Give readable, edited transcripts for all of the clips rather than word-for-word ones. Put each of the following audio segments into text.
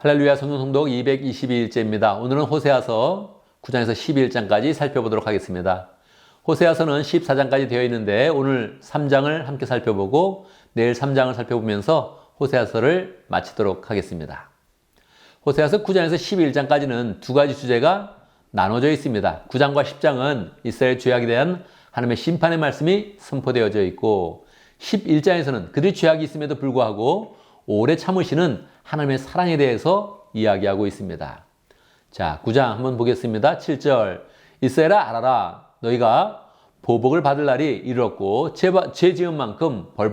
할렐루야 성경 통독 222일째입니다. 오늘은 호세아서 9장에서 12장까지 살펴보도록 하겠습니다. 호세아서는 14장까지 되어 있는데 오늘 3장을 함께 살펴보고 내일 3장을 살펴보면서 호세아서를 마치도록 하겠습니다. 호세아서 9장에서 11장까지는 두 가지 주제가 나눠져 있습니다. 9장과 10장은 이스라엘 죄악에 대한 하나님의 심판의 말씀이 선포되어져 있고 11장에서는 그들이 죄악이 있음에도 불구하고 오래 참으시는 하나님의 사랑에 대해서 이야기하고 있습니다. 자, 9장 한번 보겠습니다. 7절 이스라엘아 알아라 너희가 보복을 받을 날이 이르렀고 죄 지은 만큼 벌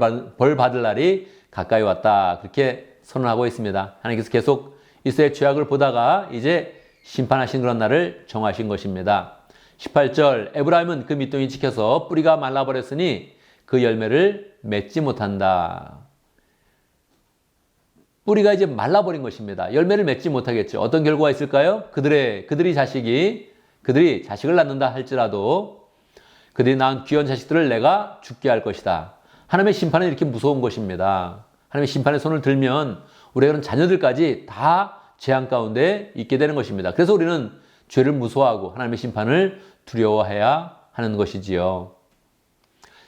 받을 날이 가까이 왔다. 그렇게 선언하고 있습니다. 하나님께서 계속 이스라엘 죄악을 보다가 이제 심판하신 그런 날을 정하신 것입니다. 18절 에브라임은 그 밑동이 지켜서 뿌리가 말라버렸으니 그 열매를 맺지 못한다. 뿌리가 이제 말라버린 것입니다. 열매를 맺지 못하겠죠. 어떤 결과가 있을까요? 그들이 자식을 낳는다 할지라도 그들이 낳은 귀한 자식들을 내가 죽게 할 것이다. 하나님의 심판은 이렇게 무서운 것입니다. 하나님의 심판의 손을 들면 우리의 그런 자녀들까지 다 재앙 가운데 있게 되는 것입니다. 그래서 우리는 죄를 무서워하고 하나님의 심판을 두려워해야 하는 것이지요.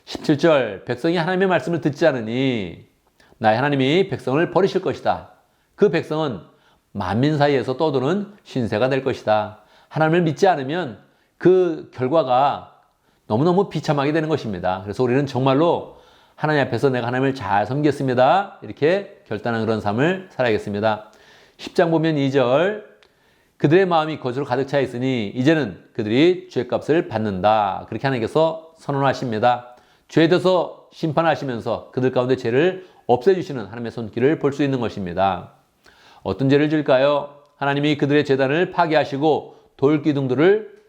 17절 백성이 하나님의 말씀을 듣지 않으니 나의 하나님이 백성을 버리실 것이다. 그 백성은 만민 사이에서 떠도는 신세가 될 것이다. 하나님을 믿지 않으면 그 결과가 너무너무 비참하게 되는 것입니다. 그래서 우리는 정말로 하나님 앞에서 내가 하나님을 잘 섬기겠습니다. 이렇게 결단한 그런 삶을 살아야겠습니다. 10장 보면 2절 그들의 마음이 거짓으로 가득 차 있으니 이제는 그들이 죄값을 받는다. 그렇게 하나님께서 선언하십니다. 죄에 대해서 심판하시면서 그들 가운데 죄를 없애주시는 하나님의 손길을 볼 수 있는 것입니다. 어떤 죄를 질까요? 하나님이 그들의 제단을 파괴하시고 돌기둥들을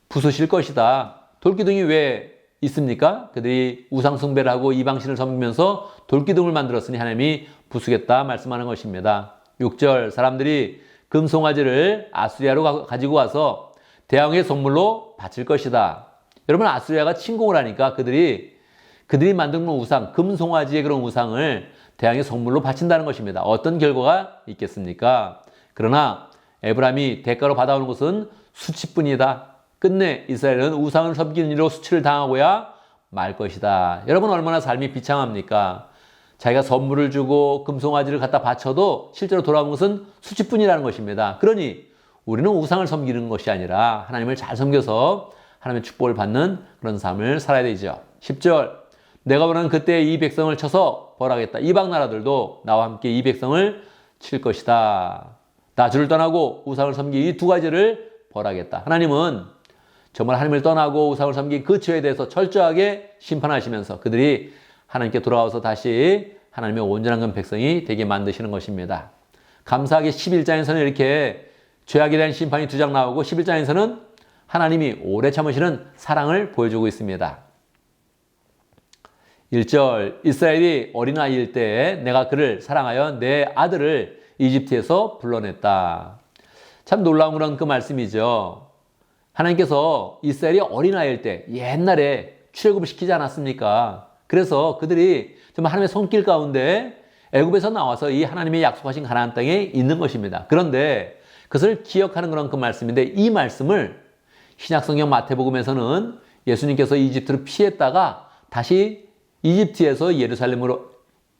부수실 것이다. 돌기둥이 왜 있습니까? 그들이 우상 숭배를 하고 이방신을 섬기면서 돌기둥을 만들었으니 하나님이 부수겠다 말씀하는 것입니다. 6절 사람들이 금송아지를 아수리아로 가지고 와서 대왕의 선물로 바칠 것이다. 여러분 아수리아가 침공을 하니까 그들이 만든 우상, 금송아지의 그런 우상을 대왕의 선물로 바친다는 것입니다. 어떤 결과가 있겠습니까? 그러나 에브라임이 대가로 받아오는 것은 수치뿐이다. 끝내 이스라엘은 우상을 섬기는 일로 수치를 당하고야 말 것이다. 여러분 얼마나 삶이 비참합니까? 자기가 선물을 주고 금송아지를 갖다 바쳐도 실제로 돌아온 것은 수치뿐이라는 것입니다. 그러니 우리는 우상을 섬기는 것이 아니라 하나님을 잘 섬겨서 하나님의 축복을 받는 그런 삶을 살아야 되죠. 10절 내가 원하는 그때 이 백성을 쳐서 벌하겠다. 이방 나라들도 나와 함께 이 백성을 칠 것이다. 나 주를 떠나고 우상을 섬기 이 두 가지를 벌하겠다. 하나님은 정말 하나님을 떠나고 우상을 섬긴 그 죄에 대해서 철저하게 심판하시면서 그들이 하나님께 돌아와서 다시 하나님의 온전한 백성이 되게 만드시는 것입니다. 감사하게 11장에서는 이렇게 죄악에 대한 심판이 두 장 나오고 11장에서는 하나님이 오래 참으시는 사랑을 보여주고 있습니다. 1절 이스라엘이 어린아이일 때에 내가 그를 사랑하여 내 아들을 이집트에서 불러냈다. 참 놀라운 그런 그 말씀이죠. 하나님께서 이스라엘이 어린아이일 때 옛날에 출애굽을 시키지 않았습니까? 그래서 그들이 정말 하나님의 손길 가운데 애굽에서 나와서 이 하나님의 약속하신 가나안 땅에 있는 것입니다. 그런데 그것을 기억하는 그런 그 말씀인데 이 말씀을 신약성경 마태복음에서는 예수님께서 이집트를 피했다가 다시 이집트에서 예루살렘으로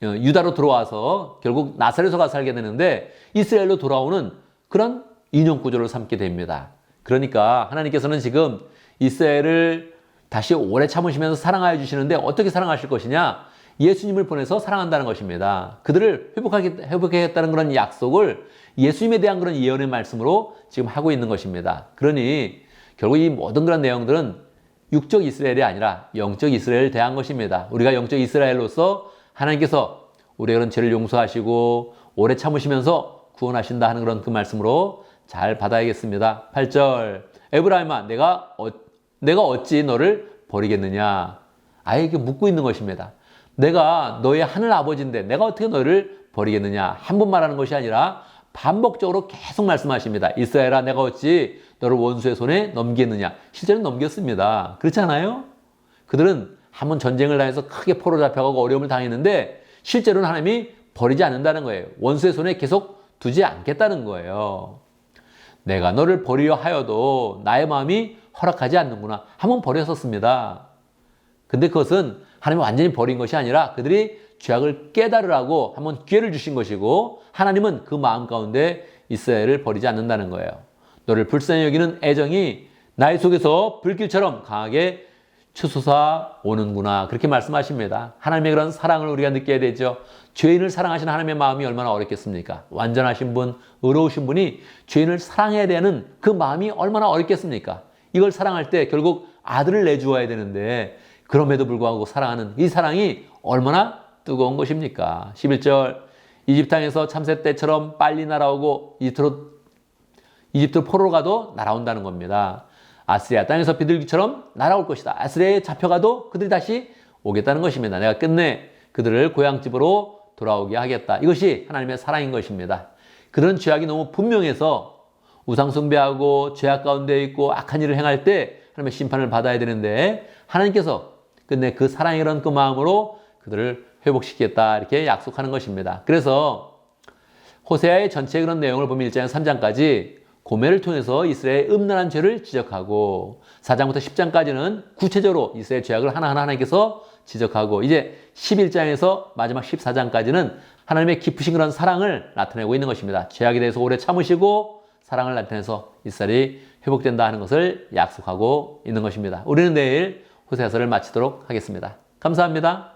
유다로 들어와서 결국 나사렛에 가서 살게 되는데 이스라엘로 돌아오는 그런 인용 구조를 삼게 됩니다. 그러니까 하나님께서는 지금 이스라엘을 다시 오래 참으시면서 사랑하여 주시는데 어떻게 사랑하실 것이냐? 예수님을 보내서 사랑한다는 것입니다. 그들을 회복하겠다는 그런 약속을 예수님에 대한 그런 예언의 말씀으로 지금 하고 있는 것입니다. 그러니 결국 이 모든 그런 내용들은 육적 이스라엘이 아니라 영적 이스라엘을 대한 것입니다. 우리가 영적 이스라엘로서 하나님께서 우리의 그런 죄를 용서하시고 오래 참으시면서 구원하신다 하는 그런 그 말씀으로 잘 받아야겠습니다. 8절 에브라임아 내가 어찌 너를 버리겠느냐. 아예 이렇게 묻고 있는 것입니다. 내가 너의 하늘 아버지인데 내가 어떻게 너를 버리겠느냐. 한 번 말하는 것이 아니라 반복적으로 계속 말씀하십니다. 이스라엘아 내가 어찌 너를 원수의 손에 넘기겠느냐. 실제로 넘겼습니다. 그렇지 않아요? 그들은 한번 전쟁을 당해서 크게 포로 잡혀가고 어려움을 당했는데 실제로는 하나님이 버리지 않는다는 거예요. 원수의 손에 계속 두지 않겠다는 거예요. 내가 너를 버리려 하여도 나의 마음이 허락하지 않는구나. 한번 버렸었습니다. 근데 그것은 하나님이 완전히 버린 것이 아니라 그들이 죄악을 깨달으라고 한번 기회를 주신 것이고 하나님은 그 마음 가운데 이스라엘을 버리지 않는다는 거예요. 너를 불쌍히 여기는 애정이 나의 속에서 불길처럼 강하게 치솟아 오는구나. 그렇게 말씀하십니다. 하나님의 그런 사랑을 우리가 느껴야 되죠. 죄인을 사랑하시는 하나님의 마음이 얼마나 어렵겠습니까? 완전하신 분, 의로우신 분이 죄인을 사랑해야 되는 그 마음이 얼마나 어렵겠습니까? 이걸 사랑할 때 결국 아들을 내주어야 되는데 그럼에도 불구하고 사랑하는 이 사랑이 얼마나 뜨거운 것입니까? 11절 이집트 땅에서 참새 때처럼 빨리 날아오고 이집트 포로로 가도 날아온다는 겁니다. 아스리아 땅에서 비둘기처럼 날아올 것이다. 아스리아에 잡혀가도 그들이 다시 오겠다는 것입니다. 내가 끝내 그들을 고향집으로 돌아오게 하겠다. 이것이 하나님의 사랑인 것입니다. 그런 죄악이 너무 분명해서 우상숭배하고 죄악 가운데 있고 악한 일을 행할 때 하나님의 심판을 받아야 되는데 하나님께서 끝내 그 사랑의 그런 그 마음으로 그들을 회복시키겠다 이렇게 약속하는 것입니다. 그래서 호세아의 전체 그런 내용을 보면 1장 3장까지 고멜을 통해서 이스라엘의 음란한 죄를 지적하고 4장부터 10장까지는 구체적으로 이스라엘 죄악을 하나하나 하나님께서 지적하고 이제 11장에서 마지막 14장까지는 하나님의 깊으신 그런 사랑을 나타내고 있는 것입니다. 죄악에 대해서 오래 참으시고 사랑을 나타내서 이스라엘이 회복된다 하는 것을 약속하고 있는 것입니다. 우리는 내일 호세아서를 마치도록 하겠습니다. 감사합니다.